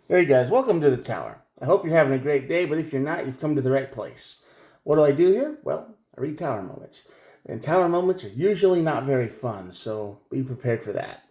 Hey guys, welcome to the tower. I hope you're having a great day, but if you're not, you've come to the right place. What do I do here? Well, I read tower moments. And tower moments are usually not very fun, so be prepared for that.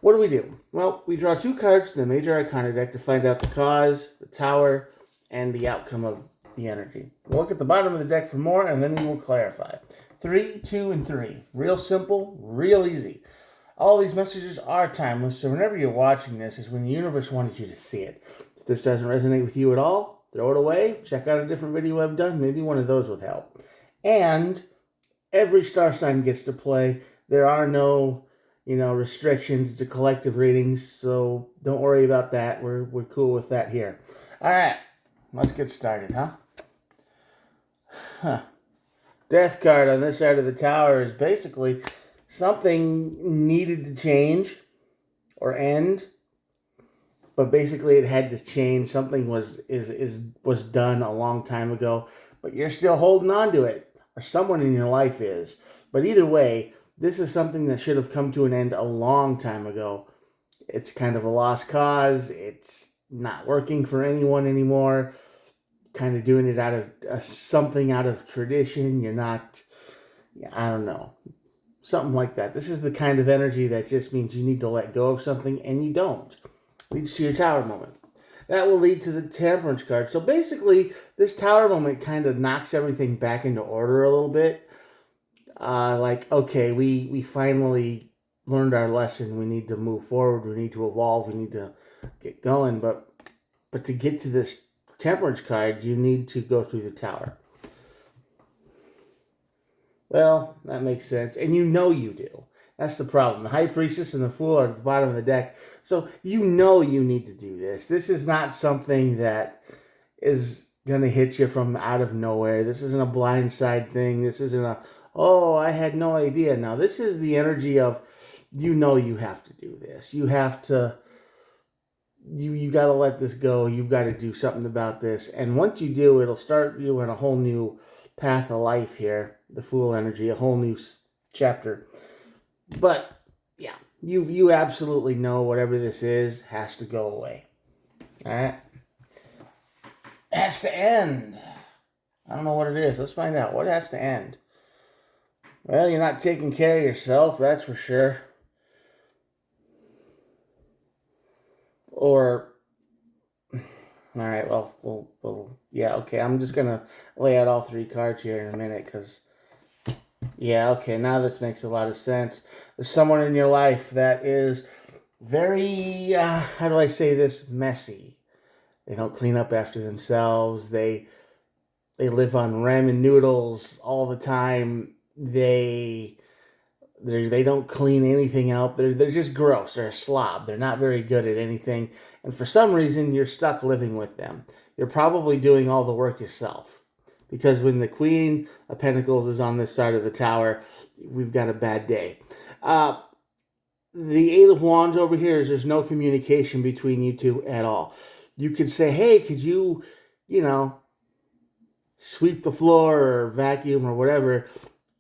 What do? Well, we draw two cards in the Major Arcana deck to find out the cause, the tower, and the outcome of the energy. We'll look at the bottom of the deck for more, and then we will clarify. 3, 2, and 3. Real simple, real easy. All these messages are timeless, so whenever you're watching this is when the universe wanted you to see it. If this doesn't resonate with you at all, throw it away, check out a different video I've done, maybe one of those would help. And every star sign gets to play. There are no, restrictions to collective readings, so don't worry about that. We're cool with that here. All right, let's get started, huh? Death card on this side of the tower is basically something needed to change or end, but basically it had to change. Something was done a long time ago, but you're still holding on to it, or someone in your life is. But either way, this is something that should have come to an end a long time ago. It's kind of a lost cause. It's not working for anyone anymore. Kind of doing it out of something out of tradition. You're not, I don't know, something like that. This is the kind of energy that just means you need to let go of something and you don't. Leads to your tower moment. That will lead to the temperance card. So basically, this tower moment kind of knocks everything back into order a little bit. Okay, we finally learned our lesson. We need to move forward. We need to evolve. We need to get going. But to get to this temperance card, you need to go through the tower. Well, that makes sense. And you know you do. That's the problem. The High Priestess and the Fool are at the bottom of the deck. So you know you need to do this. This is not something that is going to hit you from out of nowhere. This isn't a blindside thing. This isn't oh, I had no idea. Now, this is the energy of, you know you have to do this. You have to, you got to let this go. You've got to do something about this. And once you do, it'll start you on a whole new path of life here. The Fool energy, a whole new chapter. But yeah, you absolutely know whatever this is has to go away. All right, it has to end. I don't know what it is. Let's find out. What has to end? Well, you're not taking care of yourself, that's for sure. Or, all right, yeah, okay. I'm just gonna lay out all three cards here in a minute because. Yeah, okay, now this makes a lot of sense. There's someone in your life that is very, how do I say this, messy. They don't clean up after themselves. They live on ramen noodles all the time. They don't clean anything up. They're just gross. They're a slob. They're not very good at anything. And for some reason, you're stuck living with them. You're probably doing all the work yourself. Because when the Queen of Pentacles is on this side of the tower, we've got a bad day. The Eight of Wands over here is there's no communication between you two at all. You could say, hey, could you, sweep the floor or vacuum or whatever,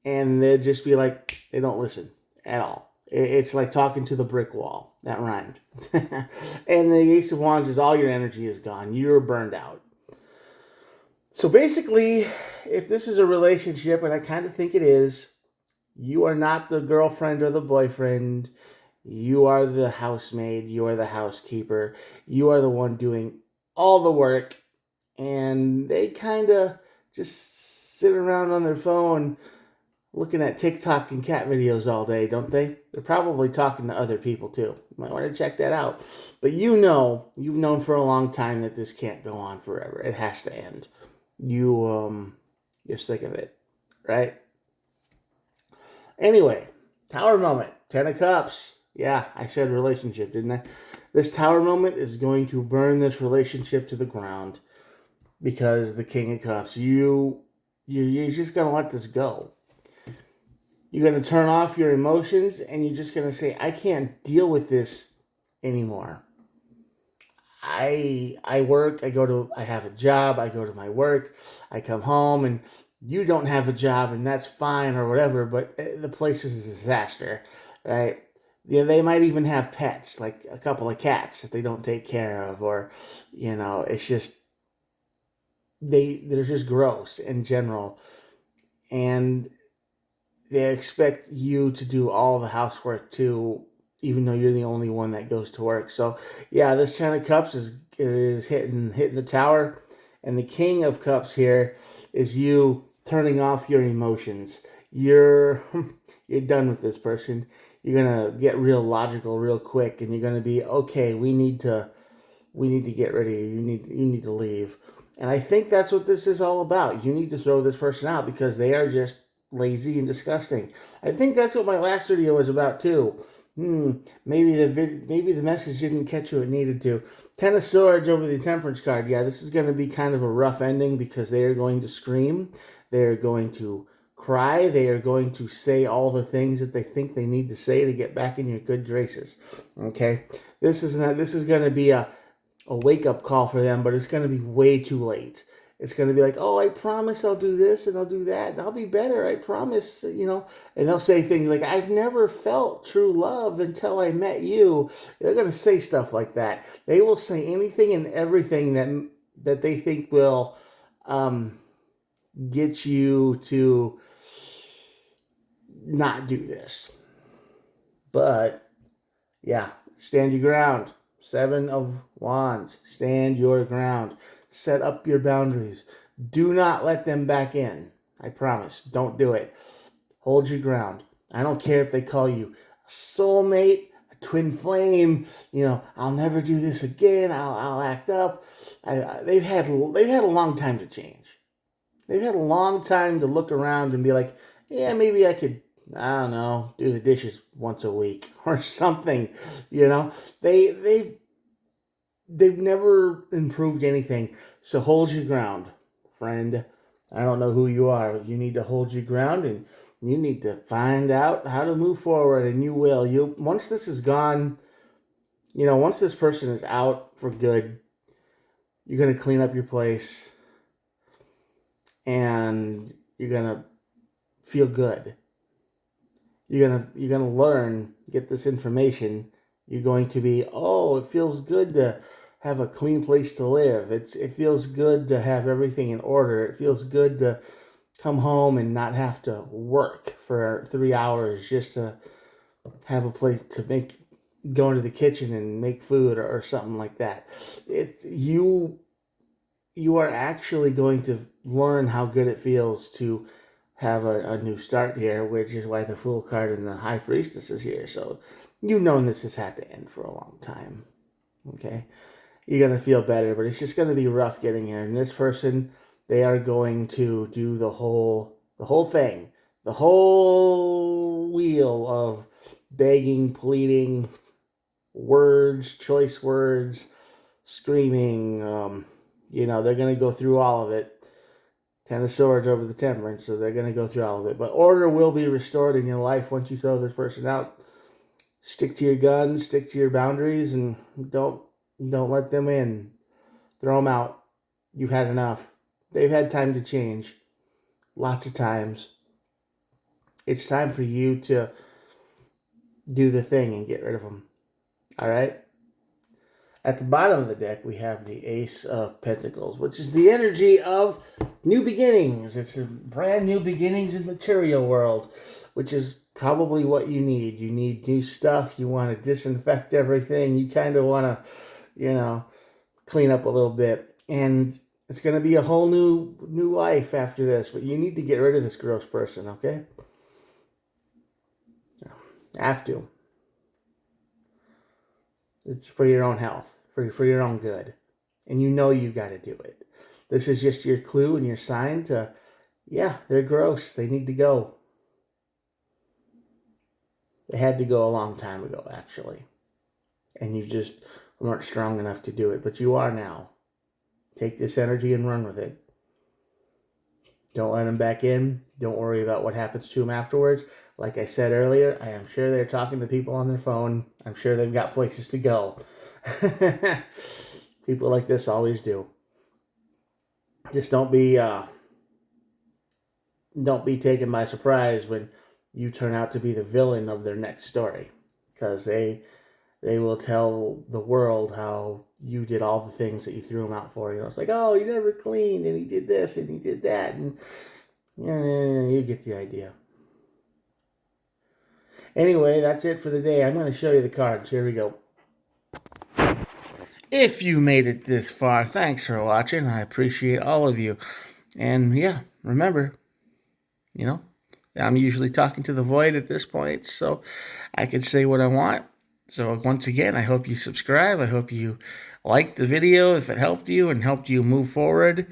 and they'd just be like, they don't listen at all. It's like talking to the brick wall. That rhymed. And the Ace of Wands is all your energy is gone. You're burned out. So basically, if this is a relationship, and I kind of think it is, you are not the girlfriend or the boyfriend. You are the housemaid. You are the housekeeper. You are the one doing all the work. And they kind of just sit around on their phone looking at TikTok and cat videos all day, don't they? They're probably talking to other people too. You might want to check that out. But you've known for a long time that this can't go on forever. It has to end. You're sick of it, right? Anyway, tower moment, 10 of Cups. Yeah, I said relationship, didn't I? This tower moment is going to burn this relationship to the ground because the King of Cups, you're just going to let this go. You're going to turn off your emotions and you're just going to say, I can't deal with this anymore. I work, I have a job, I go to my work, I come home, and you don't have a job, and that's fine or whatever, but the place is a disaster, right? Yeah, they might even have pets, like a couple of cats that they don't take care of, or it's just they're just gross in general, and they expect you to do all the housework too, even though you're the only one that goes to work. So yeah, this Ten of Cups is hitting the tower, and the King of Cups here is you turning off your emotions. You're you're done with this person. You're gonna get real logical real quick, and you're gonna be okay. We need to get ready. You need to leave. And I think that's what this is all about. You need to throw this person out because they are just lazy and disgusting. I think that's what my last video was about too. Maybe the message didn't catch what it needed to. Ten of Swords over the Temperance card. Yeah, this is going to be kind of a rough ending because they are going to scream. They are going to cry. They are going to say all the things that they think they need to say to get back in your good graces. Okay, this is going to be a wake up call for them, but it's going to be way too late. It's going to be like, oh, I promise I'll do this and I'll do that and I'll be better. I promise, And they'll say things like, I've never felt true love until I met you. They're going to say stuff like that. They will say anything and everything that they think will get you to not do this. But, yeah, stand your ground. Seven of Wands. Stand your ground. Set up your boundaries. Do not let them back in. I promise. Don't do it. Hold your ground. I don't care if they call you a soulmate, a twin flame. I'll never do this again. I'll act up. They've had a long time to change. They've had a long time to look around and be like, yeah, maybe I could, I don't know, do the dishes once a week or something. They've never improved anything. So hold your ground, friend. I don't know who you are. You need to hold your ground and you need to find out how to move forward, and you will. Once this is gone, once this person is out for good, you're going to clean up your place and you're going to feel good. You're going to learn, get this information. You're going to be, oh, it feels good to have a clean place to live. It feels good to have everything in order. It feels good to come home and not have to work for 3 hours just to have a place to go into the kitchen and make food or something like that. You are actually going to learn how good it feels to have a new start here, which is why the Fool card and the High Priestess is here. So this has had to end for a long time. Okay? You're going to feel better, but it's just going to be rough getting here. And this person, they are going to do the whole thing, the whole wheel of begging, pleading, choice words, screaming. They're going to go through all of it. Ten of Swords over the Temperance, so they're going to go through all of it. But order will be restored in your life once you throw this person out. Stick to your guns, stick to your boundaries, and don't let them in. Throw them out. You've had enough. They've had time to change. Lots of times. It's time for you to do the thing and get rid of them. All right? At the bottom of the deck, we have the Ace of Pentacles, which is the energy of new beginnings. It's a brand new beginnings in the material world, which is probably what you need. You need new stuff. You want to disinfect everything. You kind of want to, clean up a little bit. And it's going to be a whole new life after this. But you need to get rid of this gross person, okay? Have to. It's for your own health, for your own good. And you got to do it. This is just your clue and your sign to, yeah, they're gross. They need to go. They had to go a long time ago, actually. And you just weren't strong enough to do it. But you are now. Take this energy and run with it. Don't let them back in. Don't worry about what happens to them afterwards. Like I said earlier, I am sure they're talking to people on their phone. I'm sure they've got places to go. People like this always do. Just don't be taken by surprise when you turn out to be the villain of their next story. because they will tell the world how you did all the things that you threw him out for. It's like, oh, he never cleaned, and he did this, and he did that, and you get the idea. Anyway, that's it for the day. I'm going to show you the cards. Here we go. If you made it this far, thanks for watching. I appreciate all of you. And yeah, remember, I'm usually talking to the void at this point, so I can say what I want. So once again, I hope you subscribe. I hope you liked the video if it helped you and helped you move forward.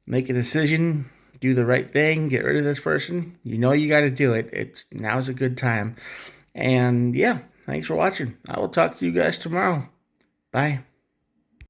Make a decision, do the right thing, get rid of this person. You know you got to do it. Now's a good time. And yeah, thanks for watching. I will talk to you guys tomorrow. Bye.